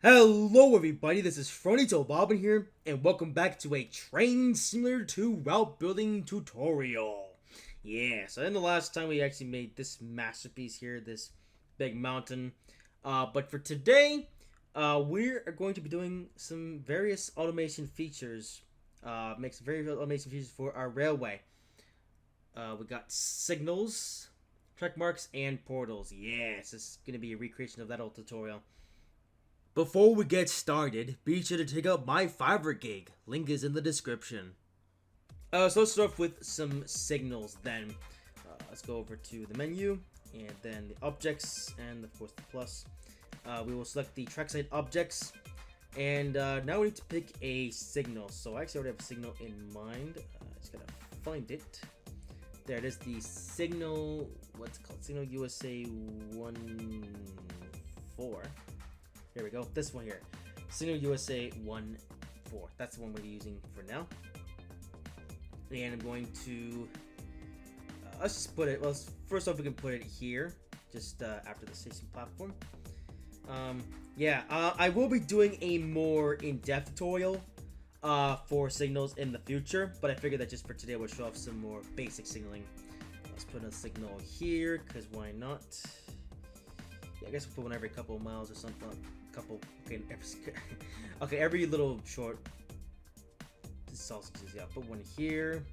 Hello everybody, this is Fronito Bobbin here, and welcome back to a Train Simulator 2 route building tutorial. Yeah, so in the last time we actually made this masterpiece here, this big mountain. But for today, we are going to be doing some various automation features, make some various automation features for our railway. We got signals, track marks, and portals. Yes, this is going to be a recreation of that old tutorial. Before we get started, be sure to check out my Fiverr gig. Link is in the description. So let's start off with some signals then. Let's go over to the menu, and then the objects, and of course the plus. We will select the trackside objects, and now we need to pick a signal. So I actually already have a signal in mind. Just gotta find it. There it is, the signal, what's it called? Signal USA 14. Here we go, this one here. Signal USA 14. That's the one we're using for now. And I'm going to, let's just put it, well, first off we can put it here, just after the station platform. I will be doing a more in-depth tutorial for signals in the future, but I figured that just for today we'll show off some more basic signaling. Let's put a signal here, because why not? Yeah, I guess we'll put one every couple of miles or something. Every little short sausages. Yeah, put one here,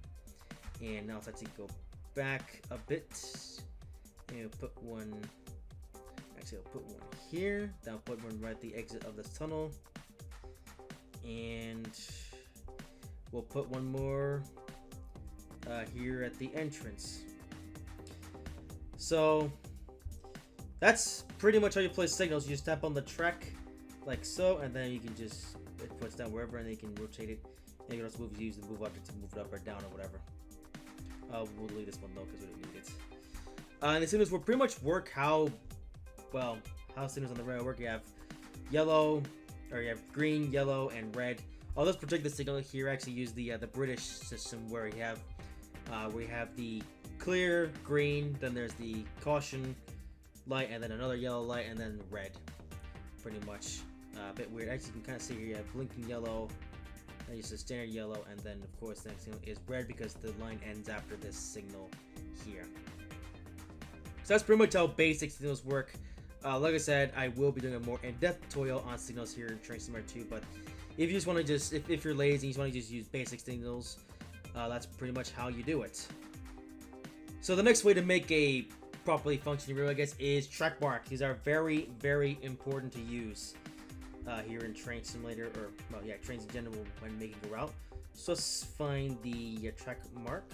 and now let's actually go back a bit, and we'll put one. Actually, I'll put one here. Then I'll put one right at the exit of this tunnel, and we'll put one more here at the entrance. So that's pretty much how you place signals. You just tap on the track like so, and then you can just, it puts down wherever, and then you can rotate it. And you can also use the move object to move it up or down or whatever. We'll leave this one though because we don't need it. And the signals will pretty much work how signals on the rail work. You have yellow, or you have green, yellow, and red. This particular signal here actually use the British system where we have the clear green, then there's the caution light, and then another yellow light, and then red. Pretty much a bit weird. Actually, you can kind of see here you have blinking yellow, and just a standard yellow, and then of course the next signal is red because the line ends after this signal here. So that's pretty much how basic signals work. Like I said, I will be doing a more in-depth tutorial on signals here in Train Simulator 2, but if you just want to if you're lazy and you just want to just use basic signals, that's pretty much how you do it. So the next way to make a properly functioning railway, I guess, is track marks. These are very, very important to use here in Train Simulator, or trains in general when making a route. So let's find the track mark.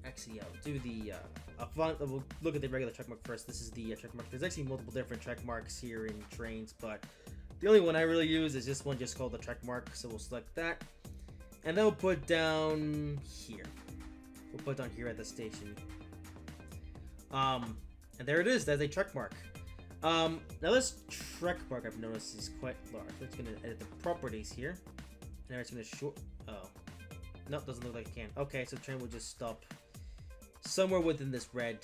I'll do the. We'll look at the regular track mark first. This is the track mark. There's actually multiple different track marks here in Trains, but the only one I really use is this one, just called the track mark. So we'll select that, and then we'll put down here. We'll put down here at the station. And there it is. That's a track mark. Now this track mark, I've noticed, is quite large. We're just gonna edit the properties here, and it's gonna show. Oh, no, doesn't look like it can. Okay, so the train will just stop somewhere within this red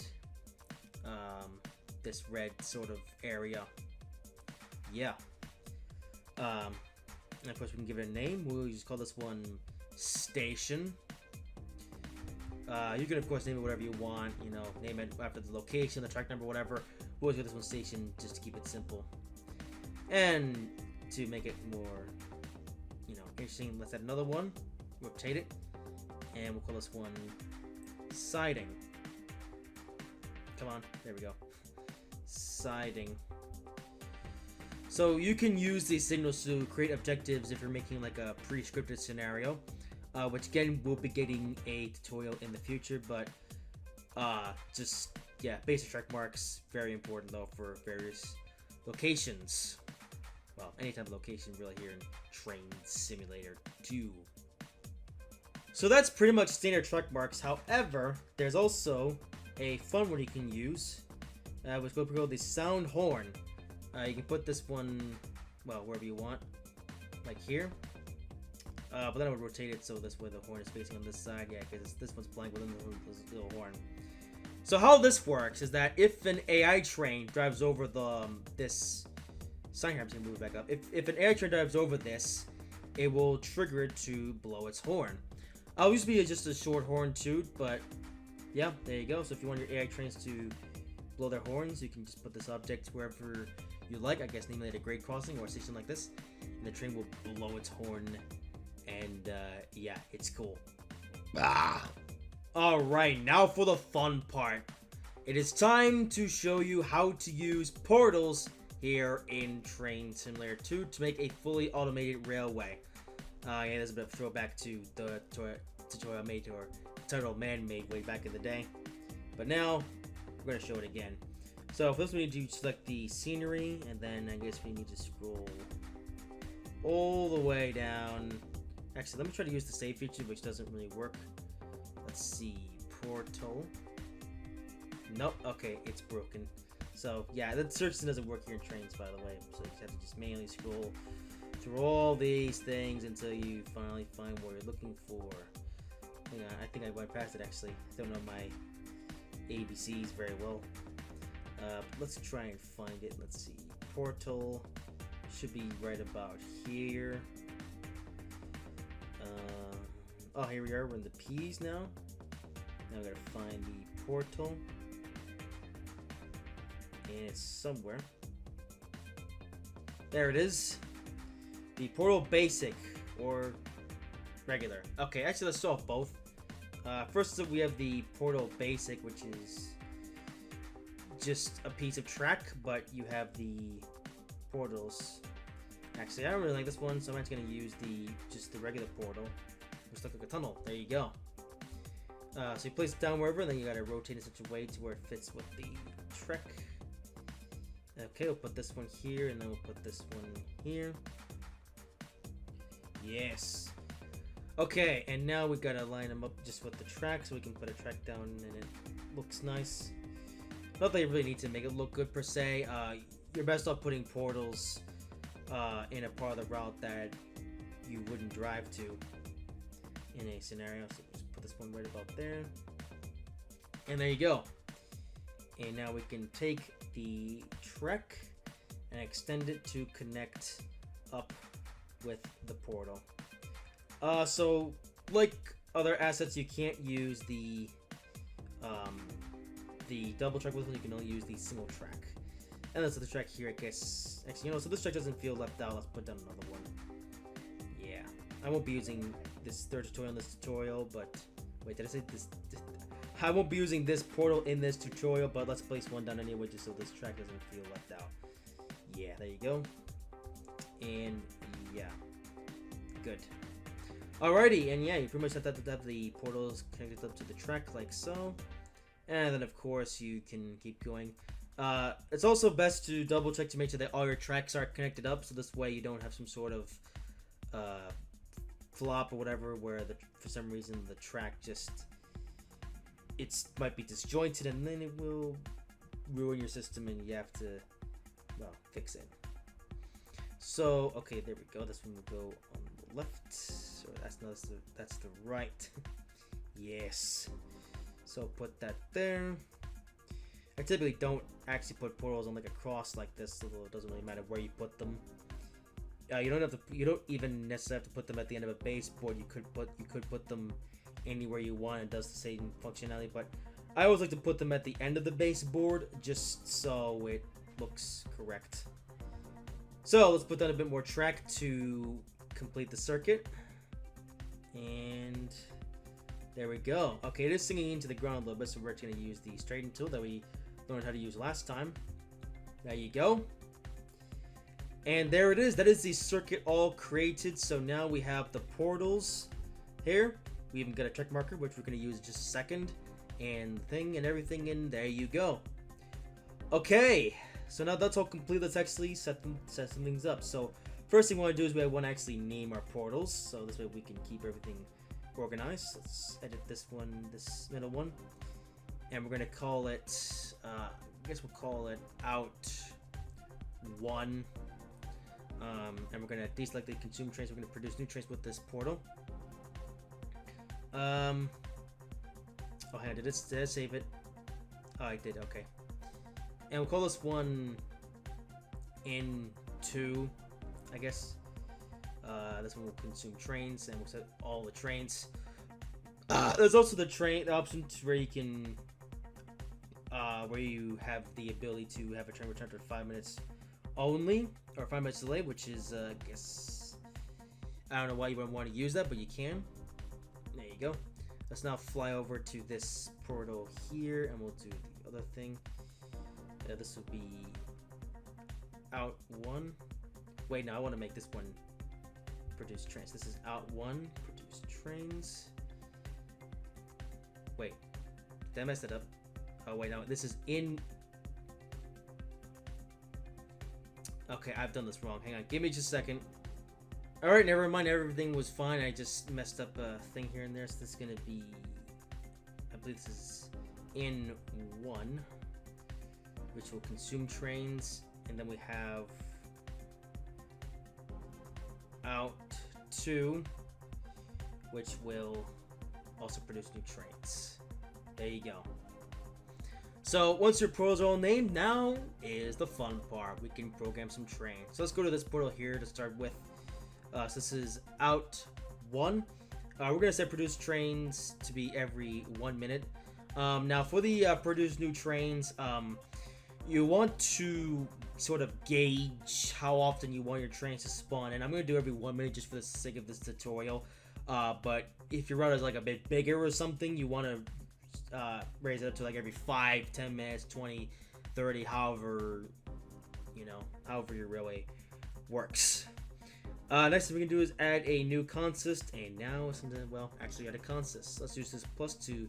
sort of area. Yeah. And of course we can give it a name. We'll just call this one station. You can of course name it whatever you want, name it after the location, the track number, whatever. We'll always get this one station just to keep it simple. And to make it more, interesting, let's add another one, rotate it, and we'll call this one siding. Come on, there we go. Siding. So you can use these signals to create objectives if you're making like a pre-scripted scenario. Which again, we'll be getting a tutorial in the future, but basic track marks, very important though for various locations. Well, any type of location really here in Train Simulator 2. So that's pretty much standard track marks. However, there's also a fun one you can use, which will be called the sound horn. You can put this one, wherever you want, like here. But then I would rotate it so this way the horn is facing on this side. Yeah, because this one's blank within the little horn. So how this works is that if an AI train drives over this sign here, I'm just gonna move it back up. If an air train dives over this, it will trigger it to blow its horn. I'll use be just a short horn too, but yeah, there you go. So if you want your air trains to blow their horns, you can just put this object wherever you like. I guess name it a grade crossing or a station like this, and the train will blow its horn. And yeah, it's cool. Alright, now for the fun part. It is time to show you how to use portals here in Train Simulator 2 to make a fully automated railway. Yeah, there's a bit of a throwback to the tutorial made, or tutorial man made way back in the day. But now, we're going to show it again. So for this we need to select the scenery, and then I guess we need to scroll all the way down. Actually, let me try to use the save feature, which doesn't really work. Let's see, portal. Nope, okay, it's broken. So yeah, that search doesn't work here in Trainz, by the way. So you have to just manually scroll through all these things until you finally find what you're looking for. Hang on, I think I went past it actually. I don't know my ABCs very well. Let's try and find it. Let's see, portal should be right about here. Oh, here we are. We're in the P's now. Now we gotta find the portal. And it's somewhere. There it is. The portal basic or regular. Okay, actually let's solve both. First we have the portal basic, which is just a piece of track, but you have the portals. Actually, I don't really like this one, so I'm actually gonna use just the regular portal. Just look like a tunnel. There you go. So you place it down wherever, and then you gotta rotate in such a way to where it fits with the trek. Okay, we'll put this one here, and then we'll put this one here. Yes. Okay, and now we gotta line them up just with the track, so we can put a track down, and it looks nice. Not that you really need to make it look good per se. You're best off putting portals in a part of the route that you wouldn't drive to in a scenario. So just put this one right about there, and there you go. And now we can take the trek and extend it to connect up with the portal. So like other assets, you can't use the double track with them. You can only use the single track. And that's the track here, I guess. Actually, so this track doesn't feel left out. Let's put down another one. Yeah, I won't be using this third tutorial in this tutorial, but wait, did I say this? I won't be using this portal in this tutorial, but let's place one down anyway, just so this track doesn't feel left out. Yeah, there you go. And yeah, good. Alrighty, and yeah, you pretty much have to have the portals connected up to the track like so. And then of course you can keep going. It's also best to double check to make sure that all your tracks are connected up, so this way you don't have some sort of flop or whatever where for some reason the track just might be disjointed, and then it will ruin your system and you have to, well, fix it. So okay, there we go. This one will go on the left. So that's the right. Yes. So put that there. I typically don't actually put portals on like a cross like this, although it doesn't really matter where you put them. You don't even necessarily have to put them at the end of a baseboard. You could put them anywhere you want. It does the same functionality, but I always like to put them at the end of the baseboard just so it looks correct. So let's put down a bit more track to complete the circuit. And there we go. Okay, it is sinking into the ground a little bit, so we're actually going to use the straighten tool that we learned how to use last time. There you go. And there it is. That is the circuit all created. So now we have the portals here. We even got a check marker, which we're going to use in just a second. And thing and everything, and there you go. Okay, so now that's all complete. Let's actually set some things up. So first thing we want to do is we want to actually name our portals, so this way we can keep everything organized. Let's edit this one, this middle one, and we're going to call it, I guess we'll call it out 1. And we're going to deselect the consume trains. We're going to produce new trains with this portal. Oh, hang on, did I save it? Oh, I did, okay. And we'll call this one in 2, I guess. This one will consume trains, and we'll set all the trains. There's also the train option where you can, where you have the ability to have a train return for 5 minutes only, or 5 minutes delay, which is, I guess, I don't know why you would want to use that, but you can. There you go. Let's now fly over to this portal here, and we'll do the other thing. This will be out 1. Wait, no, I want to make this one produce trains. This is out 1, produce trains. Wait, did I mess it up? Oh wait, no, this is in. Okay, I've done this wrong. Hang on, give me just a second. All right, never mind. Everything was fine. I just messed up a thing here and there. So this is gonna be, I believe this is in 1, which will consume trains, and then we have out 2, which will also produce new trains. There you go. So once your portals are all named, now is the fun part. We can program some trains. So let's go to this portal here to start with. So this is out 1. We're gonna set produce trains to be every 1 minute. Now for the produce new trains, you want to sort of gauge how often you want your trains to spawn, and I'm gonna do every 1 minute just for the sake of this tutorial. But if your route is like a bit bigger or something, you want to raise it up to like every 5, 10 minutes, 20, 30, however, you know, however your railway works. Next thing we can do is add a new consist, and now something, well, actually add a consist. Let's use this plus to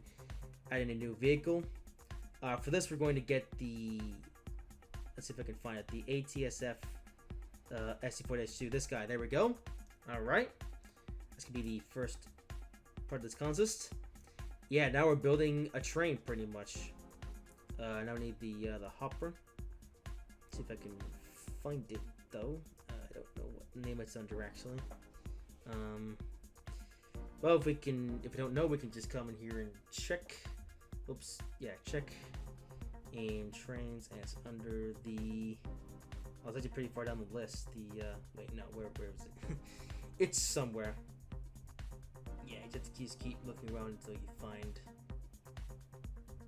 add in a new vehicle. For this, we're going to get the, let's see if I can find it, the ATSF SC4-2, this guy, there we go. All right, this could be the first part of this consist. Yeah, now we're building a train pretty much. Now we need the hopper. Let's see if I can find it though. I don't know what name it's under actually. Well, if we don't know, we can just come in here and check. Oops, yeah, check. And trains, and it's under the. Oh, it's actually pretty far down the list. The wait, no, where is it? It's somewhere. Yeah, you have to just keep looking around until you find.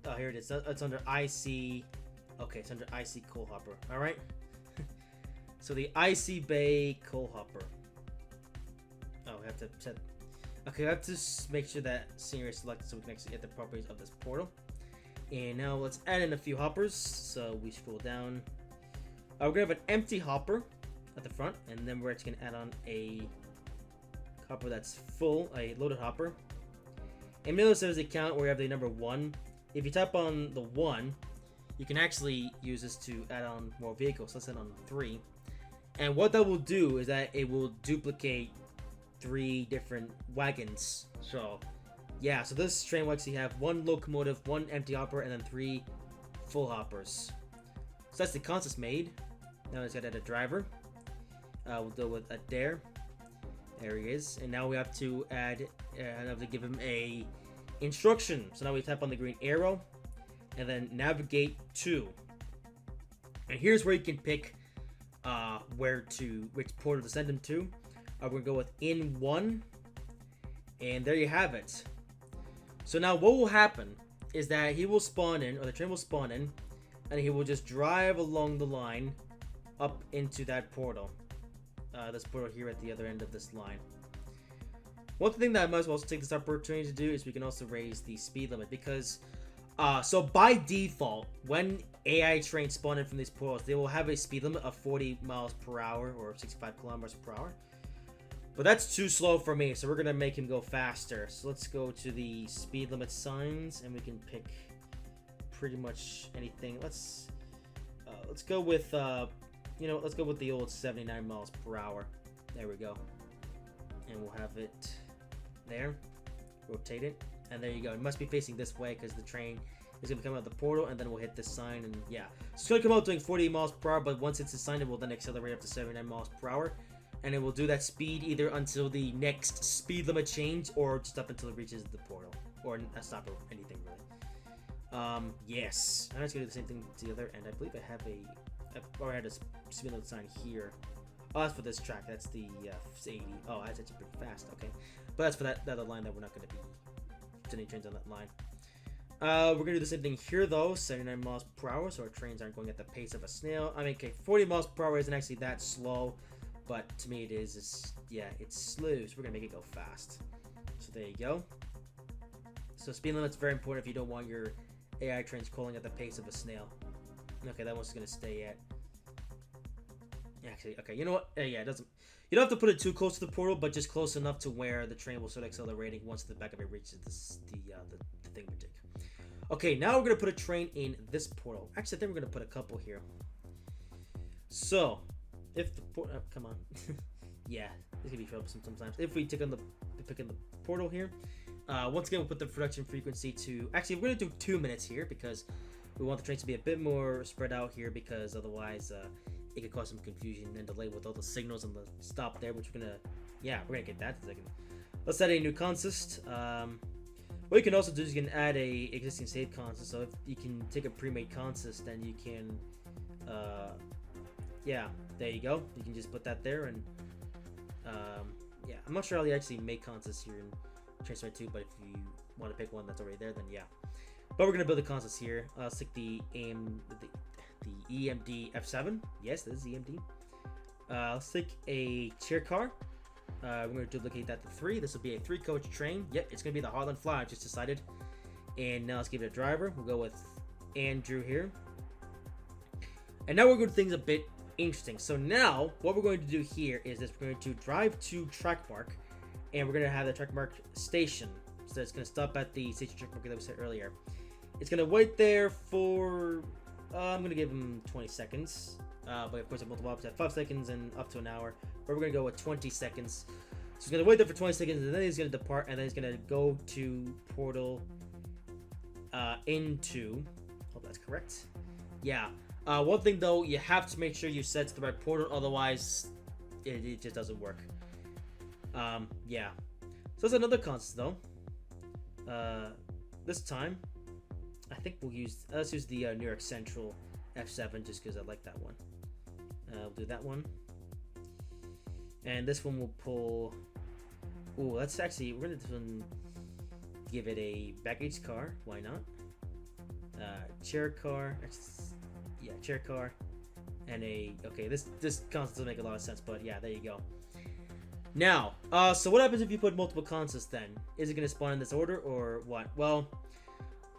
Oh, here it is. It's under IC. Okay, it's under IC coal hopper. All right. So the IC Bay coal hopper. Oh, we have to set. Okay, we have to make sure that scenery is selected so we can actually get the properties of this portal. And now let's add in a few hoppers. So we scroll down. We're gonna have an empty hopper at the front, and then we're actually gonna add on a hopper that's full, a loaded hopper. And notice there's a count where you have the number 1. If you tap on the 1, you can actually use this to add on more vehicles. Let's add on 3. And what that will do is that it will duplicate 3 different wagons. So yeah, so this train will actually have 1 locomotive, 1 empty hopper, and then 3 full hoppers. So that's the consist made. Now let's add a driver. We'll deal with Adair. There he is. And now we have to add, I have to give him a instruction. So now we tap on the green arrow and then navigate to. And here's where you can pick which portal to send him to. We're gonna go with in 1, and there you have it. So now what will happen is that he will spawn in, or the train will spawn in, and he will just drive along the line up into that portal. This portal here at the other end of this line. One thing that I might as well also take this opportunity to do is we can also raise the speed limit, because so by default, when AI trains spawn in from these portals, they will have a speed limit of 40 miles per hour or 65 kilometers per hour. But that's too slow for me, so we're gonna make him go faster. So let's go to the speed limit signs, and we can pick pretty much anything. Let's go with let's go with the old 79 miles per hour. There we go, and we'll have it there. Rotate it, and there you go. It must be facing this way because the train is gonna come out of the portal, and then we'll hit this sign, and yeah, so it's gonna come out doing 40 miles per hour. But once it's assigned, it will then accelerate up to 79 miles per hour. And it will do that speed either until the next speed limit change or just up until it reaches the portal. Or a stop or anything really. Yes. I'm just going to do the same thing to the other end. I believe I have a I've already had a speed limit sign here. Oh, that's for this track. That's the 80. Oh, that's actually pretty fast. Okay, but that's for that other line that we're not going to be sending trains on that line. We're going to do the same thing here, though. 79 miles per hour, so our trains aren't going at the pace of a snail. I mean, okay, 40 miles per hour isn't actually that slow, but to me it is. It's slow, so we're going to make it go fast. So there you go. So speed limit's very important if you don't want your AI trains crawling at the pace of a snail. Okay, that one's going to stay at... Actually, okay, you know what? Yeah, it doesn't... You don't have to put it too close to the portal, but just close enough to where the train will start accelerating once the back of it reaches the thingamajig. Okay, now we're going to put a train in this portal. Actually, I think we're going to put a couple here. So, if the portal... Oh, come on. Yeah, this can be troublesome sometimes. If we pick in the portal here, once again, we'll put the production frequency to... Actually, we're going to do 2 minutes here because we want the trains to be a bit more spread out here because otherwise it could cause some confusion and delay with all the signals and the stop there, which we're going to... Yeah, we're going to get that in a second. Let's add a new consist. What you can also do is you can add a existing save consist. So if you can take a pre-made consist, then you can... yeah, there you go. You can just put that there and... yeah, I'm not sure how they actually make consists here in Trainz 2, but if you want to pick one that's already there, then yeah. But we're gonna build a consist here. Stick the EMD F7. Yes, this is EMD. Let's stick a chair car. We're gonna duplicate that to 3. This will be a 3-coach train. Yep, it's gonna be the Heartland Fly. I've just decided. And now let's give it a driver. We'll go with Andrew here. And now we're going to do things a bit interesting. So now what we're going to do here is this: we're going to drive to track mark, and we're going to have the track mark station. So it's going to stop at the station track mark that we said earlier. It's going to wait there for I'm going to give him 20 seconds, but of course I multiple options at 5 seconds and up to an hour, but we're going to go with 20 seconds. So he's going to wait there for 20 seconds, and then he's going to depart, and then he's going to go to portal into, hope that's correct. Yeah. One thing though, you have to make sure you set to the right portal, otherwise it just doesn't work. Yeah. So that's another constant though. This time, I think let's use the New York Central F7 just because I like that one. We'll do that one. And this one will pull... Ooh, let's actually, we're gonna give it a baggage car. Why not? Chair car. Yeah, chair car. And a... Okay, this consist doesn't make a lot of sense, but yeah, there you go. Now, so what happens if you put multiple consists then? Is it going to spawn in this order or what? Well,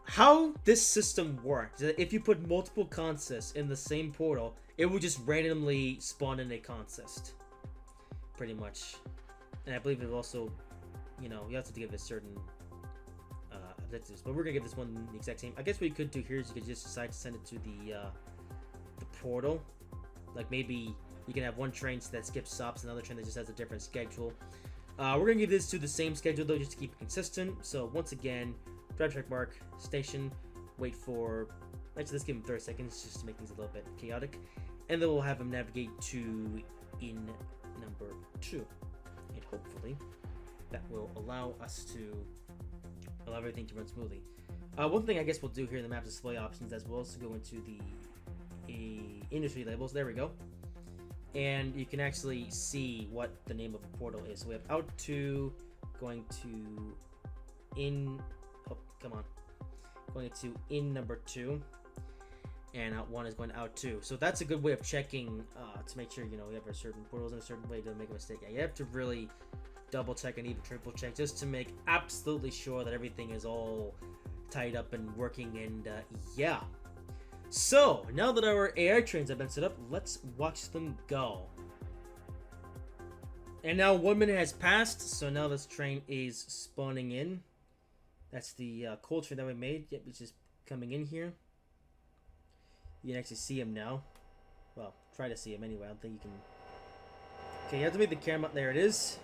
how this system works is that if you put multiple consists in the same portal, it will just randomly spawn in a consist. Pretty much. And I believe it also, you know, you have to give it certain objectives. But we're going to give this one the exact same. I guess what you could do here is you could just decide to send it to the portal. Like maybe... You can have one train that skips stops, another train that just has a different schedule. We're going to give this to the same schedule, though, just to keep it consistent. So, once again, drive track mark, station, wait for... Actually, let's give him 30 seconds, just to make things a little bit chaotic. And then we'll have him navigate to in number 2. And hopefully, that will allow us to... allow everything to run smoothly. One thing I guess we'll do here in the map display options as well is to go into the industry labels. There we go. And you can actually see what the name of a portal is. So we have out to, going to in, oh, come on, going to in number 2, and out 1 is going to out 2. So that's a good way of checking to make sure, you know, you have a certain portals in a certain way to make a mistake. Yeah, you have to really double check and even triple check just to make absolutely sure that everything is all tied up and working. And yeah. So, now that our AI trains have been set up, let's watch them go. And now 1 minute has passed, so now this train is spawning in. That's the coal train that we made. Yep, it's just coming in here. You can actually see him now. Well, try to see him anyway. I don't think you can... Okay, you have to make the camera... There it is.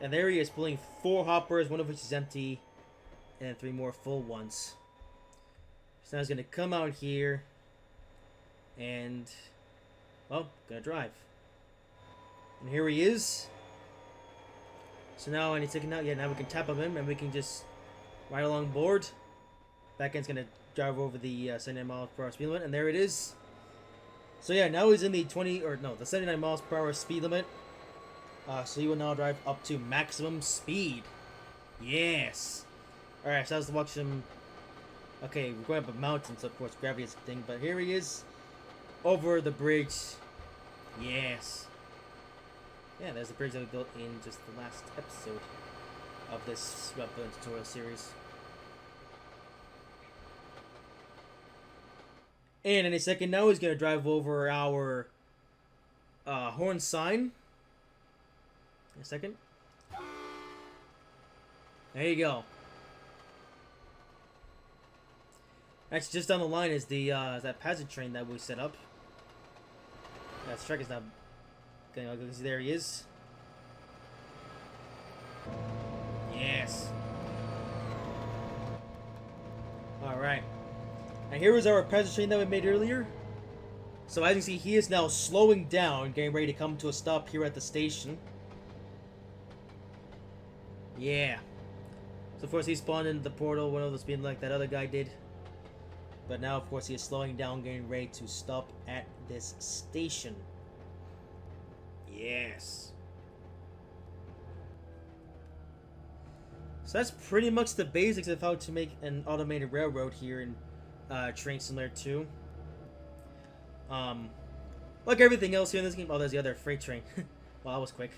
And there he is, pulling 4 hoppers, one of which is empty, and 3 more full ones. So now he's going to come out here and, well, going to drive. And here he is. So now when he's taken out, yeah, now we can tap him in and we can just ride along board. Back end's going to drive over the 79 miles per hour speed limit, and there it is. So yeah, now he's in the 79 miles per hour speed limit. So he will now drive up to maximum speed. Yes. All right, so let's watch him. Okay, we're going up a mountain, so of course gravity is a thing. But here he is, over the bridge. Yes. Yeah, there's the bridge that we built in just the last episode of this building tutorial series. And in a second now, he's gonna drive over our horn sign. In a second. There you go. Actually, just down the line is the that passage train that we set up. That truck is now going. There he is. Yes. All right. And here is our passage train that we made earlier. So as you can see, he is now slowing down, getting ready to come to a stop here at the station. Yeah. So of course he spawned into the portal, one of those being like that other guy did. But now of course he is slowing down, getting ready to stop at this station. Yes. So that's pretty much the basics of how to make an automated railroad here in Train Simulator 2. Like everything else here in this game, oh, there's the other freight train. Well, that was quick.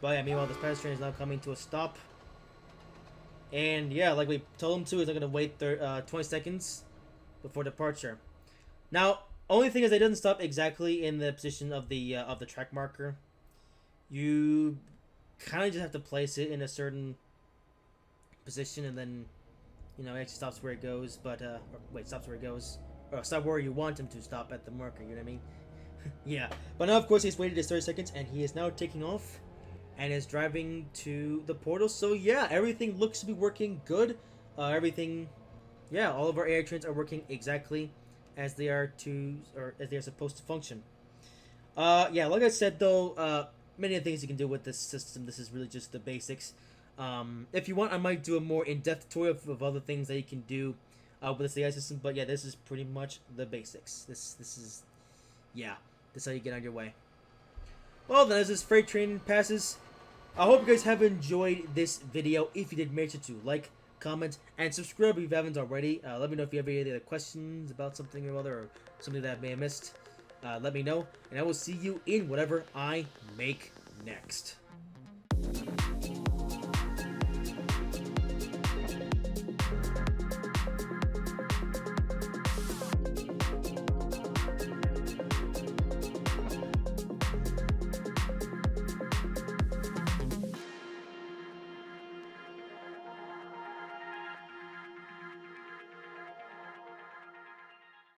But yeah, meanwhile, this passage train is now coming to a stop. And yeah, like we told him to, is I'm gonna wait 20 seconds before departure. Now, only thing is, it doesn't stop exactly in the position of the track marker. You kind of just have to place it in a certain position, and then it actually stops where it goes. But stops where it goes, or stop where you want him to stop at the marker. You know what I mean? Yeah. But now, of course, he's waited his 30 seconds, and he is now taking off. And is driving to the portal. So yeah, everything looks to be working good. All of our AI trains are working exactly as they are supposed to function. Yeah, like I said though, many things you can do with this system. This is really just the basics. If you want, I might do a more in-depth tutorial of other things that you can do with this AI system. But yeah, this is pretty much the basics. This is how you get on your way. Well, then as this freight train passes, I hope you guys have enjoyed this video. If you did, make sure to like, comment, and subscribe if you haven't already. Let me know if you have any other questions about something or other, or something that I may have missed. Let me know, and I will see you in whatever I make next.